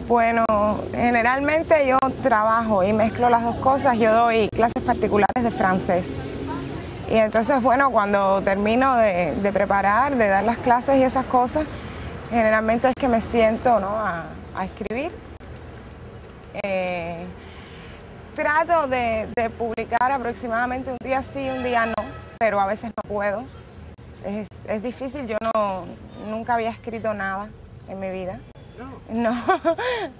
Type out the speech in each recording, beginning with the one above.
Bueno, generalmente yo trabajo y mezclo las dos cosas. Yo doy clases particulares de francés. Y entonces, bueno, cuando termino de preparar, de dar las clases y esas cosas, generalmente es que me siento, ¿no?, a escribir. Trato de publicar aproximadamente un día sí, un día no, pero a veces no puedo. Es difícil, yo nunca había escrito nada en mi vida. No.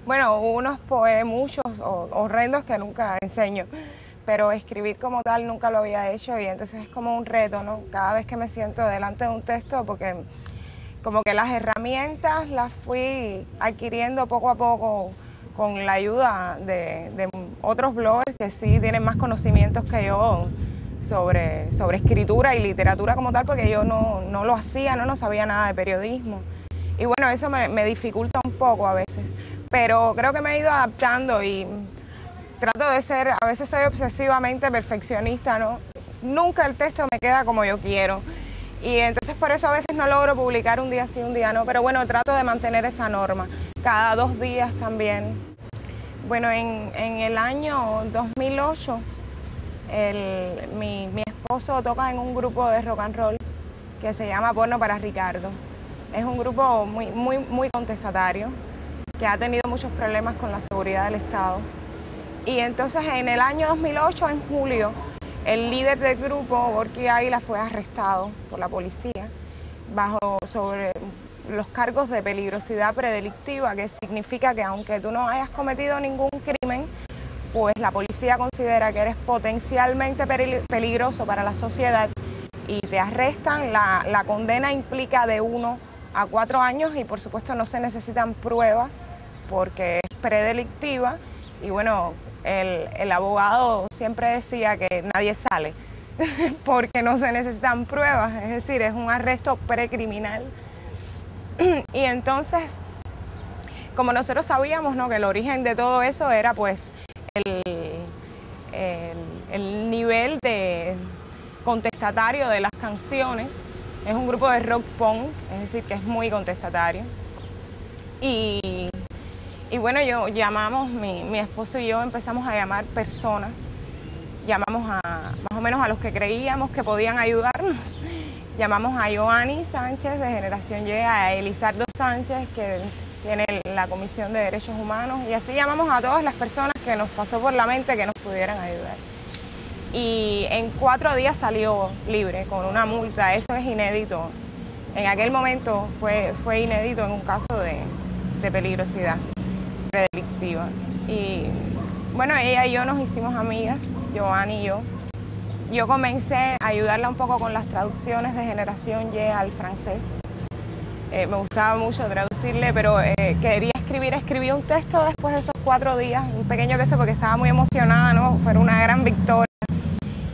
Bueno, unos muchos horrendos que nunca enseño, pero escribir como tal nunca lo había hecho y entonces es como un reto, ¿no? Cada vez que me siento delante de un texto, porque como que las herramientas las fui adquiriendo poco a poco con la ayuda de otros bloggers que sí tienen más conocimientos que yo sobre escritura y literatura como tal, porque yo no lo hacía, no sabía nada de periodismo. Y bueno, eso me dificulta un poco a veces, pero creo que me he ido adaptando y trato de ser, a veces soy obsesivamente perfeccionista, ¿no? Nunca el texto me queda como yo quiero. Y entonces por eso a veces no logro publicar un día sí, un día no, pero bueno, trato de mantener esa norma, cada 2 días también. Bueno, en el año 2008, mi esposo toca en un grupo de rock and roll que se llama Porno para Ricardo. Es un grupo muy contestatario, que ha tenido muchos problemas con la seguridad del Estado. Y entonces en el año 2008, en julio, el líder del grupo, Gorky Águila, fue arrestado por la policía sobre los cargos de peligrosidad predelictiva, que significa que aunque tú no hayas cometido ningún crimen, pues la policía considera que eres potencialmente peligroso para la sociedad y te arrestan. La condena implica de 1 a 4 años y por supuesto no se necesitan pruebas porque es predelictiva. Y bueno, el abogado siempre decía que nadie sale porque no se necesitan pruebas, es decir, es un arresto precriminal. Y entonces, como nosotros sabíamos, ¿no?, que el origen de todo eso era pues el nivel de contestatario de las canciones. Es un grupo de rock punk, es decir, que es muy contestatario. Y bueno, mi esposo y yo empezamos a llamar personas, llamamos más o menos a los que creíamos que podían ayudarnos. Llamamos a Joanny Sánchez de Generación Y, a Elizardo Sánchez, que tiene la Comisión de Derechos Humanos, y así llamamos a todas las personas que nos pasó por la mente que nos pudieran ayudar. Y en 4 días salió libre con una multa. Eso es inédito. En aquel momento fue inédito en un caso de peligrosidad predelictiva. Y bueno, ella y yo nos hicimos amigas, Joanny y yo. Yo comencé a ayudarla un poco con las traducciones de Generación Y al francés. Me gustaba mucho traducirle, pero quería escribir un texto después de esos 4 días, un pequeño texto, porque estaba muy emocionada, ¿no? Fue una gran victoria.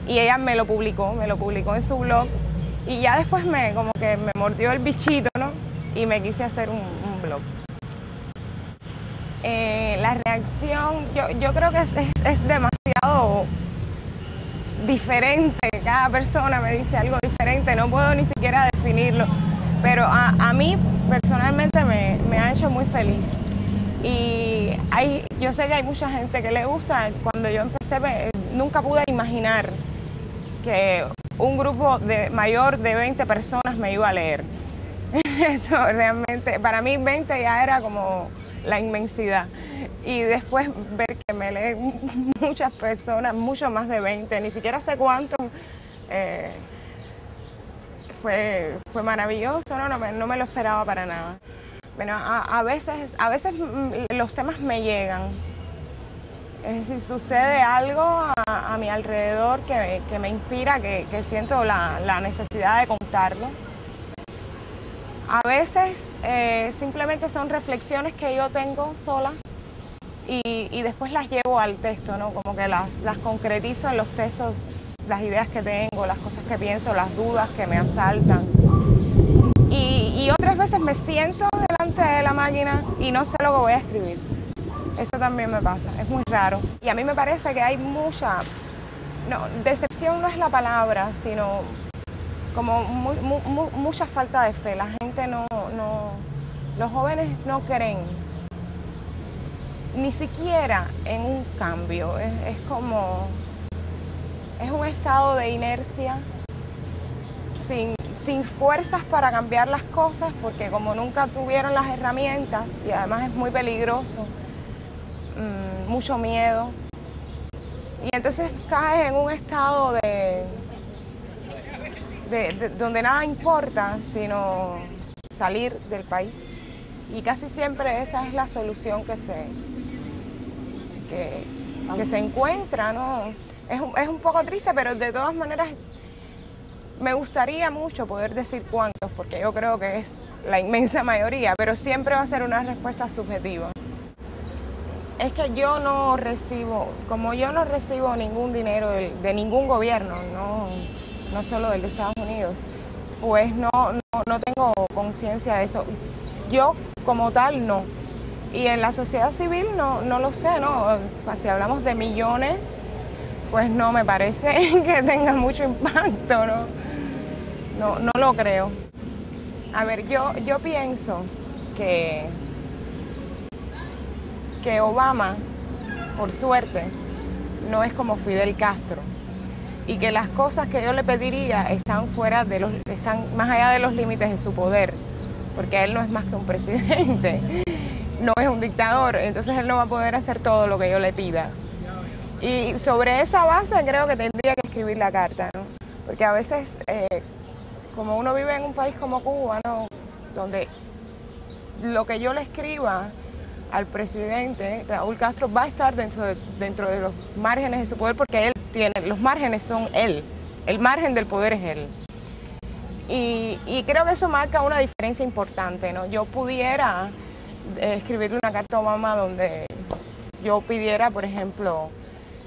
Y ella me lo publicó en su blog. Y ya después como que me mordió el bichito, ¿no? Y me quise hacer un blog. La reacción, yo creo que es demasiado diferente. Cada persona me dice algo diferente, no puedo ni siquiera definirlo. Pero a mí personalmente me ha hecho muy feliz. Y yo sé que hay mucha gente que le gusta. Cuando yo empecé, nunca pude imaginar que un grupo mayor de 20 personas me iba a leer. Eso realmente, para mí 20 ya era como la inmensidad. Y después ver que me leen muchas personas, mucho más de 20, ni siquiera sé cuántos, fue maravilloso, no me lo esperaba para nada. Bueno, a veces los temas me llegan. Es decir, sucede algo a mi alrededor que me inspira, que siento la necesidad de contarlo. A veces simplemente son reflexiones que yo tengo sola y después las llevo al texto, ¿no? Como que las concretizo en los textos, las ideas que tengo, las cosas que pienso, las dudas que me asaltan. Y otras veces me siento delante de la máquina y no sé lo que voy a escribir. Eso también me pasa, es muy raro. Y a mí me parece que hay decepción no es la palabra, sino como mucha falta de fe. La gente los jóvenes no creen ni siquiera en un cambio, es como, es un estado de inercia sin fuerzas para cambiar las cosas, porque como nunca tuvieron las herramientas y además es muy peligroso, mucho miedo, y entonces caes en un estado de donde nada importa sino salir del país, y casi siempre esa es la solución que se encuentra, ¿no? Es un poco triste, pero de todas maneras me gustaría mucho poder decir cuántos, porque yo creo que es la inmensa mayoría, pero siempre va a ser una respuesta subjetiva. Es que yo no recibo, como yo no recibo ningún dinero de ningún gobierno, no solo del de Estados Unidos, pues no tengo conciencia de eso. Yo como tal no. Y en la sociedad civil no lo sé, ¿no? Si hablamos de millones, pues no me parece que tenga mucho impacto, no lo creo. A ver, yo pienso que Obama, por suerte, no es como Fidel Castro, y que las cosas que yo le pediría están más allá de los límites de su poder, porque él no es más que un presidente, no es un dictador, entonces él no va a poder hacer todo lo que yo le pida. Y sobre esa base creo que tendría que escribir la carta, ¿no? Porque a veces, como uno vive en un país como Cuba, ¿no? Donde lo que yo le escriba al presidente Raúl Castro va a estar dentro de los márgenes de su poder, porque los márgenes son él, el margen del poder es él. Y creo que eso marca una diferencia importante, ¿no? Yo pudiera escribirle una carta a Obama donde yo pidiera, por ejemplo,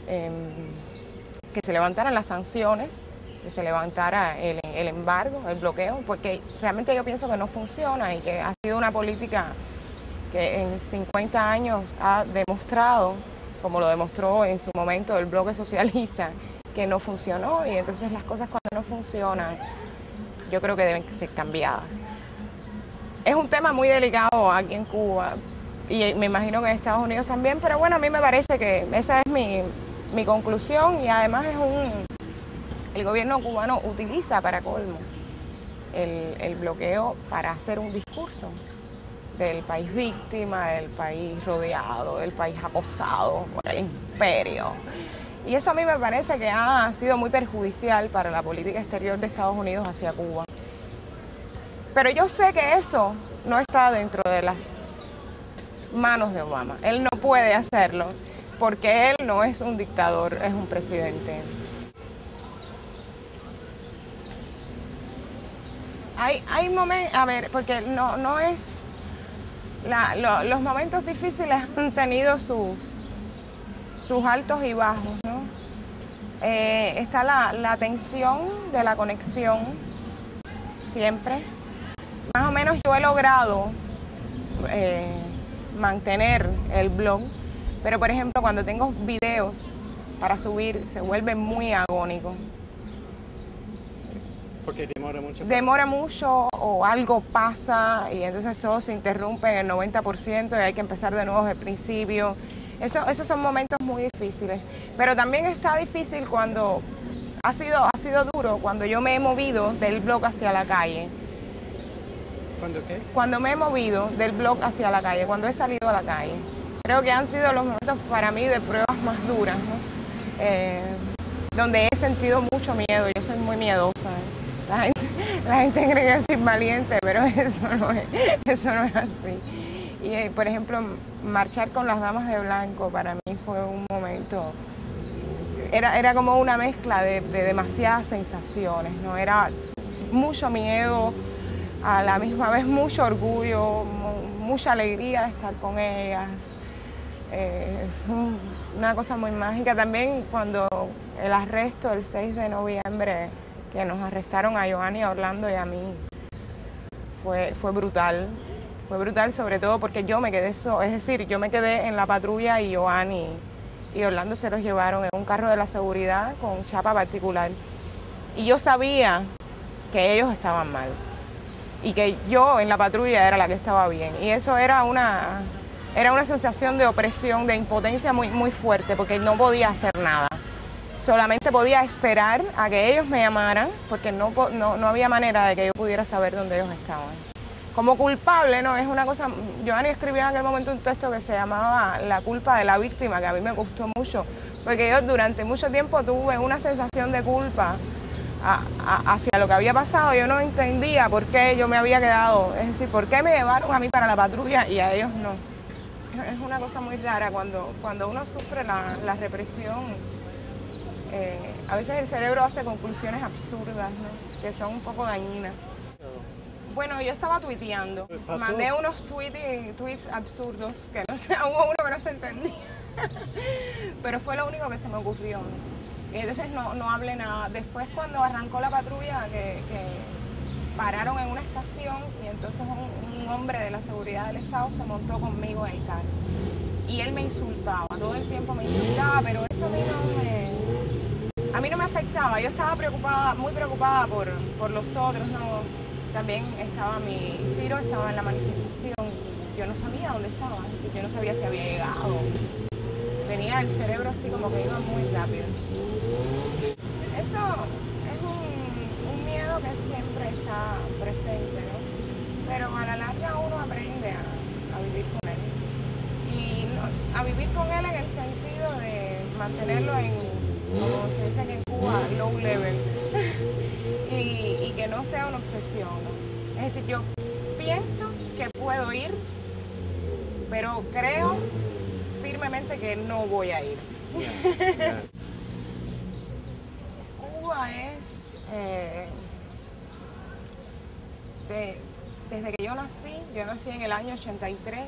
que se levantaran las sanciones, que se levantara el embargo, el bloqueo, porque realmente yo pienso que no funciona y que ha sido una política que en 50 años ha demostrado, como lo demostró en su momento el bloque socialista, que no funcionó, y entonces las cosas cuando no funcionan, yo creo que deben ser cambiadas. Es un tema muy delicado aquí en Cuba, y me imagino que en Estados Unidos también, pero bueno, a mí me parece que esa es mi conclusión, y además el gobierno cubano utiliza para colmo el bloqueo para hacer un discurso del país víctima, del país rodeado, del país acosado por el imperio. Y eso a mí me parece que ha sido muy perjudicial para la política exterior de Estados Unidos hacia Cuba. Pero yo sé que eso no está dentro de las manos de Obama. Él no puede hacerlo porque él no es un dictador, es un presidente. Hay momentos, a ver, porque no es... los momentos difíciles han tenido sus altos y bajos, ¿no? Está la tensión de la conexión, siempre. Más o menos yo he logrado mantener el blog, pero por ejemplo cuando tengo videos para subir se vuelve muy agónico. Porque demora mucho. Demora mucho o algo pasa y entonces todo se interrumpe en el 90% y hay que empezar de nuevo desde el principio. Esos son momentos muy difíciles. Pero también está difícil cuando ha sido duro cuando yo me he movido del blog hacia la calle. ¿Cuándo qué? Cuando me he movido del blog hacia la calle, cuando he salido a la calle. Creo que han sido los momentos para mí de pruebas más duras, ¿no? Donde he sentido mucho miedo. Yo soy muy miedosa, La gente cree que yo soy valiente, pero eso no es así. Y por ejemplo, marchar con las damas de blanco para mí fue un momento, era como una mezcla de demasiadas sensaciones, ¿no? Era mucho miedo, a la misma vez mucho orgullo, mucha alegría de estar con ellas. Fue una cosa muy mágica. También cuando el arresto el 6 de noviembre, que nos arrestaron a Joanny, a Orlando y a mí, fue brutal. Fue brutal sobre todo porque yo me quedé yo me quedé en la patrulla y Joanny y Orlando se los llevaron en un carro de la seguridad con chapa particular. Y yo sabía que ellos estaban mal y que yo en la patrulla era la que estaba bien. Y eso era era una sensación de opresión, de impotencia muy, muy fuerte, porque no podía hacer nada. Solamente podía esperar a que ellos me llamaran, porque no había manera de que yo pudiera saber dónde ellos estaban. Como culpable, ¿no? Es una cosa... Giovanni escribió en aquel momento un texto que se llamaba La culpa de la víctima, que a mí me gustó mucho, porque yo durante mucho tiempo tuve una sensación de culpa hacia lo que había pasado. Yo no entendía por qué yo me había quedado, es decir, por qué me llevaron a mí para la patrulla y a ellos no. Es una cosa muy rara cuando uno sufre la represión. A veces el cerebro hace conclusiones absurdas, ¿no? Que son un poco dañinas. Bueno, yo estaba tuiteando, mandé unos tweets absurdos, que no sé, hubo uno que no se entendía, pero fue lo único que se me ocurrió, ¿no? Y entonces no hablé nada. Después cuando arrancó la patrulla, que pararon en una estación y entonces un hombre de la seguridad del Estado se montó conmigo en el carro. Y él me insultaba, todo el tiempo me insultaba, pero eso a mí no me afectaba. Yo estaba muy preocupada por los otros, ¿no? También estaba Ciro estaba en la manifestación, yo no sabía dónde estaba, es decir, yo no sabía si había llegado. Tenía el cerebro así como que iba muy rápido. Eso es un miedo que siempre está presente, ¿no? Pero a la larga uno aprende a vivir con él. Y a vivir con él en el sentido de mantenerlo en, como se dice aquí en Cuba, low level. Y que no sea una obsesión, ¿no? Es decir, yo pienso que puedo ir, pero creo firmemente que no voy a ir. Cuba es, desde que yo nací en el año 83,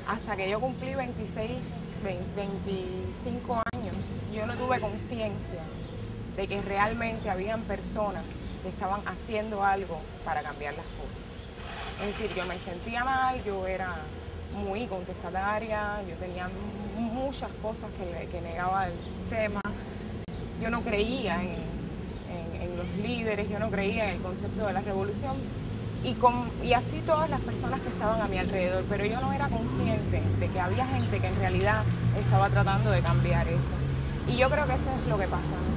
hasta que yo cumplí 25 años, yo no tuve conciencia de que realmente habían personas que estaban haciendo algo para cambiar las cosas. Es decir, yo me sentía mal, yo era muy contestataria, yo tenía muchas cosas que negaba del sistema, yo no creía en los líderes, yo no creía en el concepto de la revolución y así todas las personas que estaban a mi alrededor, pero yo no era consciente de que había gente que en realidad estaba tratando de cambiar eso. Y yo creo que eso es lo que pasa, ¿no?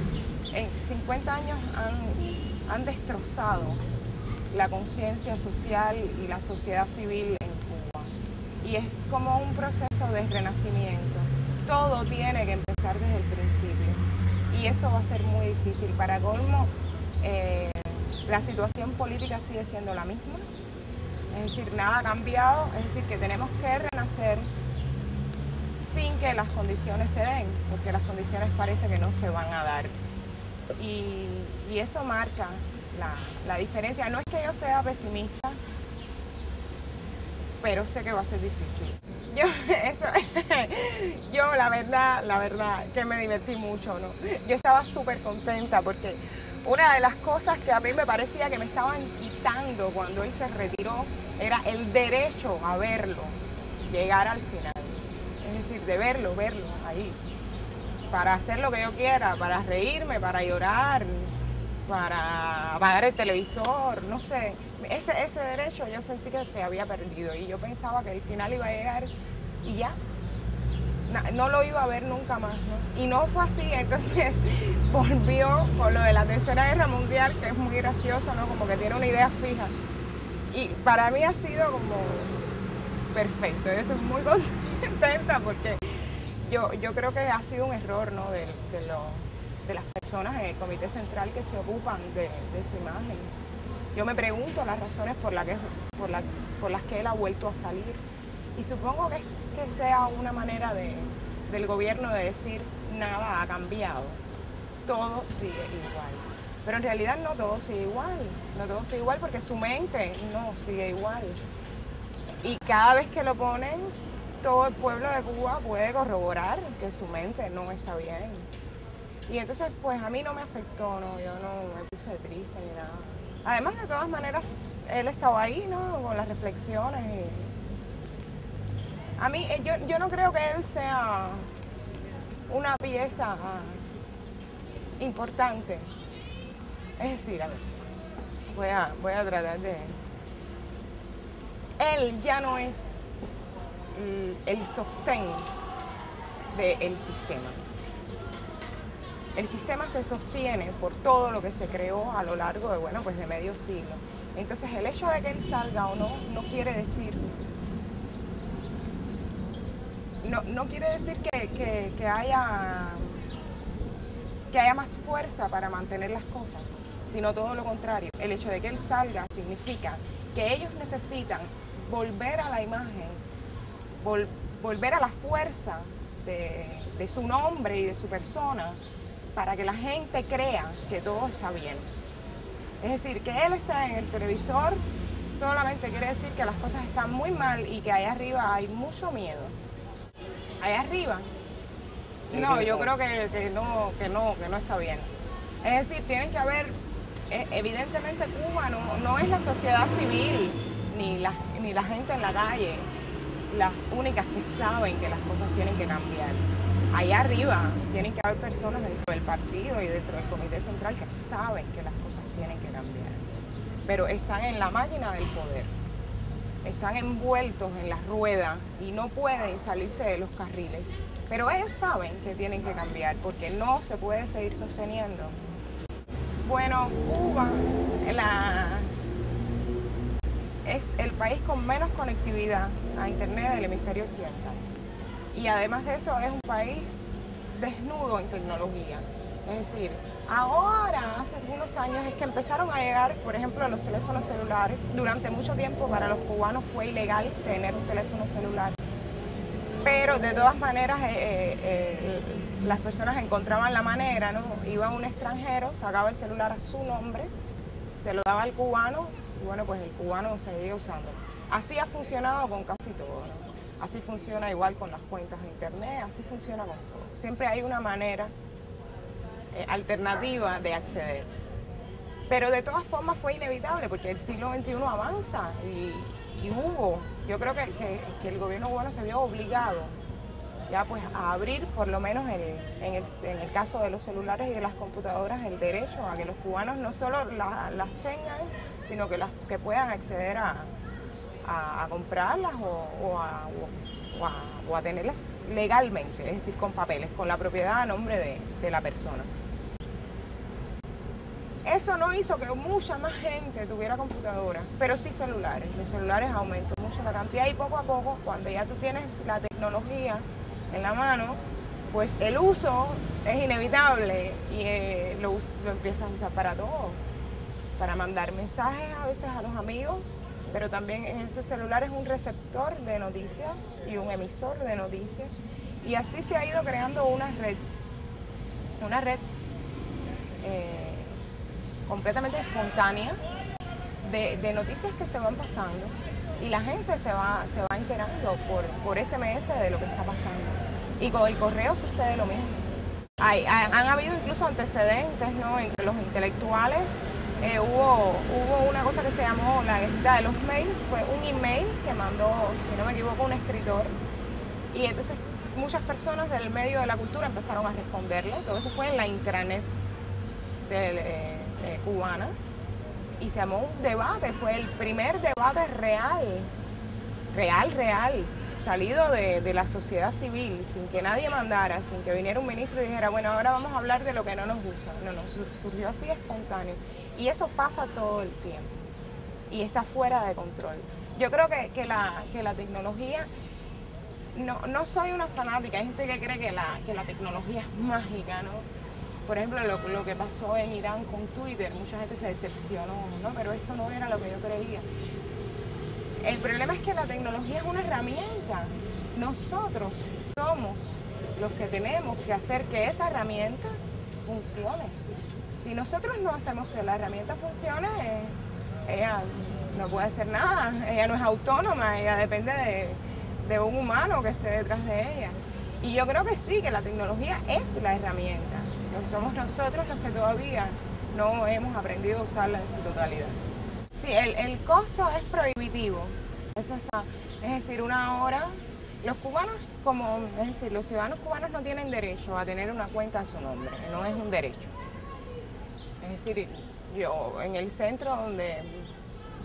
En 50 años han destrozado la conciencia social y la sociedad civil en Cuba. Y es como un proceso de renacimiento. Todo tiene que empezar desde el principio. Y eso va a ser muy difícil. Para colmo, la situación política sigue siendo la misma. Es decir, nada ha cambiado. Es decir, que tenemos que renacer sin que las condiciones se den, porque las condiciones parece que no se van a dar. Y eso marca la diferencia. No es que yo sea pesimista, pero sé que va a ser difícil. Yo la verdad, que me divertí mucho, ¿no? Yo estaba súper contenta porque una de las cosas que a mí me parecía que me estaban quitando cuando él se retiró era el derecho a verlo llegar al final. Es decir, de verlo ahí. Para hacer lo que yo quiera, para reírme, para llorar, para apagar el televisor, no sé. Ese derecho yo sentí que se había perdido y yo pensaba que el final iba a llegar y ya. No lo iba a ver nunca más, ¿no? Y no fue así, entonces volvió con lo de la Tercera Guerra Mundial, que es muy gracioso, ¿no? Como que tiene una idea fija. Y para mí ha sido como perfecto, yo estoy muy contenta porque yo creo que ha sido un error, ¿no? de las personas en el Comité Central que se ocupan de su imagen. Yo me pregunto las razones por las que él ha vuelto a salir. Y supongo que sea una manera del gobierno de decir nada ha cambiado, todo sigue igual. Pero en realidad no todo sigue igual, porque su mente no sigue igual. Y cada vez que lo ponen, todo el pueblo de Cuba puede corroborar que su mente no está bien. Y entonces, pues a mí no me afectó, ¿no? Yo no me puse triste ni nada. Además, de todas maneras, él estaba ahí, ¿no? Con las reflexiones. A mí, yo no creo que él sea una pieza importante. Es decir, a ver, voy a tratar de... Él ya no es el sostén del sistema. El sistema se sostiene por todo lo que se creó a lo largo de, bueno, pues de medio siglo. Entonces el hecho de que él salga o no, no quiere decir que haya más fuerza para mantener las cosas, sino todo lo contrario. El hecho de que él salga significa que ellos necesitan volver a la imagen, volver a la fuerza de su nombre y de su persona, para que la gente crea que todo está bien. Es decir, que él está en el televisor solamente quiere decir que las cosas están muy mal y que allá arriba hay mucho miedo. Allá arriba, no, yo creo que no está bien. Es decir, tienen que haber, evidentemente Cuba no es la sociedad civil ni la gente en la calle las únicas que saben que las cosas tienen que cambiar. Allá arriba tienen que haber personas dentro del partido y dentro del comité central que saben que las cosas tienen que cambiar, pero están en la máquina del poder, están envueltos en la rueda y no pueden salirse de los carriles, pero ellos saben que tienen que cambiar porque no se puede seguir sosteniendo. Bueno, Cuba es el país con menos conectividad a internet del hemisferio occidental. Y además de eso es un país desnudo en tecnología. Es decir, ahora, hace algunos años, es que empezaron a llegar, por ejemplo, los teléfonos celulares. Durante mucho tiempo para los cubanos fue ilegal tener un teléfono celular. Pero de todas maneras las personas encontraban la manera, ¿no? Iba un extranjero, sacaba el celular a su nombre, se lo daba al cubano y bueno, pues el cubano seguía usando. Así ha funcionado con casi todo, ¿no? Así funciona igual con las cuentas de internet, así funciona con todo. Siempre hay una manera alternativa de acceder. Pero de todas formas fue inevitable porque el siglo XXI avanza y yo creo que el gobierno cubano se vio obligado ya pues a abrir, por lo menos en el caso de los celulares y de las computadoras, el derecho a que los cubanos no solo las tengan, sino que puedan acceder a comprarlas o a tenerlas legalmente, es decir, con papeles, con la propiedad a nombre de la persona. Eso no hizo que mucha más gente tuviera computadoras, pero sí celulares. Los celulares aumentó mucho la cantidad y poco a poco, cuando ya tú tienes la tecnología en la mano, pues el uso es inevitable y lo empiezas a usar para todo, para mandar mensajes a veces a los amigos, pero también en ese celular es un receptor de noticias y un emisor de noticias. Y así se ha ido creando una red completamente espontánea de noticias que se van pasando y la gente se va enterando por SMS de lo que está pasando. Y con el correo sucede lo mismo. Han habido incluso antecedentes, ¿no? Entre los intelectuales. Hubo una cosa que se llamó la guerra de los mails, fue un email que mandó, si no me equivoco, un escritor, y entonces muchas personas del medio de la cultura empezaron a responderle. Todo eso fue en la intranet cubana y se llamó un debate, fue el primer debate real, salido de la sociedad civil, sin que nadie mandara, sin que viniera un ministro y dijera, bueno, ahora vamos a hablar de lo que no nos gusta. No, surgió así espontáneo. Y eso pasa todo el tiempo y está fuera de control. Yo creo que la tecnología, no soy una fanática, hay gente que cree que la tecnología es mágica, ¿no? Por ejemplo, lo que pasó en Irán con Twitter, mucha gente se decepcionó, ¿no? Pero esto no era lo que yo creía. El problema es que la tecnología es una herramienta. Nosotros somos los que tenemos que hacer que esa herramienta funcione. Si nosotros no hacemos que la herramienta funcione, ella no puede hacer nada, ella no es autónoma, ella depende de un humano que esté detrás de ella. Y yo creo que sí, que la tecnología es la herramienta. Somos nosotros los que todavía no hemos aprendido a usarla en su totalidad. Sí, el costo es prohibitivo, eso está. Es decir, una hora, los cubanos, los ciudadanos cubanos no tienen derecho a tener una cuenta a su nombre, no es un derecho. Es decir, yo en el centro donde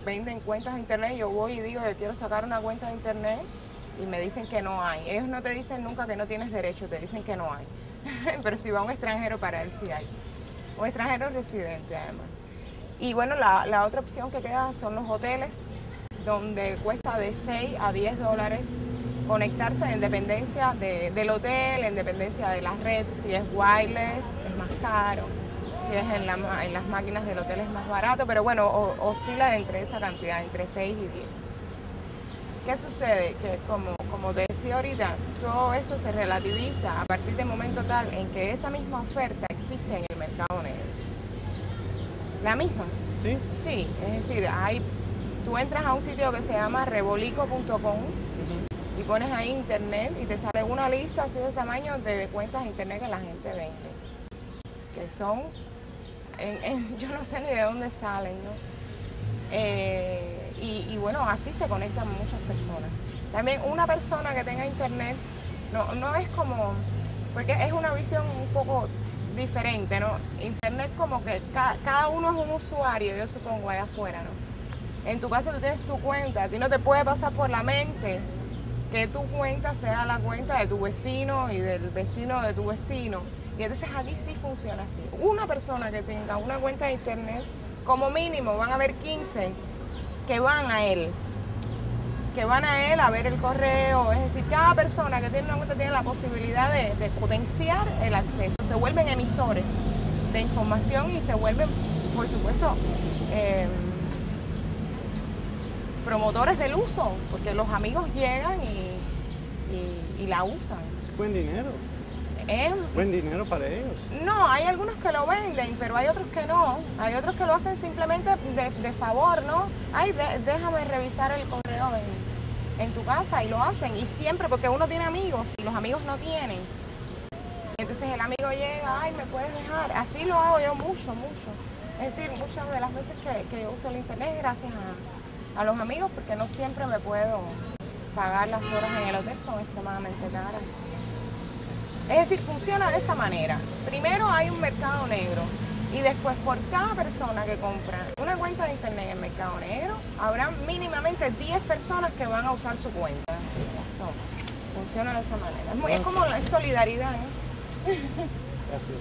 venden cuentas de internet, yo voy y digo que quiero sacar una cuenta de internet y me dicen que no hay. Ellos no te dicen nunca que no tienes derecho, te dicen que no hay. Pero si va un extranjero, para él sí hay. Un extranjero residente, además. Y bueno, la otra opción que queda son los hoteles, donde cuesta de 6 a 10 dólares conectarse en dependencia del hotel, en dependencia de la red. Si es wireless, es más caro. Si es en las máquinas del hotel es más barato, pero bueno, oscila entre esa cantidad, entre 6 y 10. ¿Qué sucede? Que como te decía ahorita, todo esto se relativiza a partir del momento tal en que esa misma oferta existe en el mercado negro. La misma. ¿Sí? Sí, es decir, tú entras a un sitio que se llama rebolico.com y pones ahí internet y te sale una lista así de tamaño de cuentas de internet que la gente vende. Que son, yo no sé ni de dónde salen, ¿no? Y bueno, así se conectan muchas personas. También una persona que tenga internet no es como, porque es una visión un poco diferente, ¿no? Internet como que cada uno es un usuario, yo supongo, allá afuera, ¿no? En tu casa tú tienes tu cuenta, a ti no te puede pasar por la mente que tu cuenta sea la cuenta de tu vecino y del vecino de tu vecino. Y entonces aquí sí funciona así. Una persona que tenga una cuenta de internet, como mínimo van a haber 15 que van a él a ver el correo. Es decir, cada persona que tiene una cuenta tiene la posibilidad de potenciar el acceso. Se vuelven emisores de información y se vuelven, por supuesto, promotores del uso, porque los amigos llegan y la usan. Es buen dinero. Buen dinero para ellos. No, hay algunos que lo venden, pero hay otros que no. Hay otros que lo hacen simplemente de favor, ¿no? Ay, déjame revisar el correo en tu casa, y lo hacen. Y siempre, porque uno tiene amigos y los amigos no tienen. Entonces el amigo llega, ay, ¿me puedes dejar? Así lo hago yo mucho. Es decir, muchas de las veces que yo uso el internet es gracias a los amigos, porque no siempre me puedo pagar las horas en el hotel, son extremadamente caras. Es decir, funciona de esa manera. Primero hay un mercado negro y después por cada persona que compra una cuenta de internet en el mercado negro, habrá mínimamente 10 personas que van a usar su cuenta. Eso funciona de esa manera. Es como la solidaridad, ¿eh? Gracias.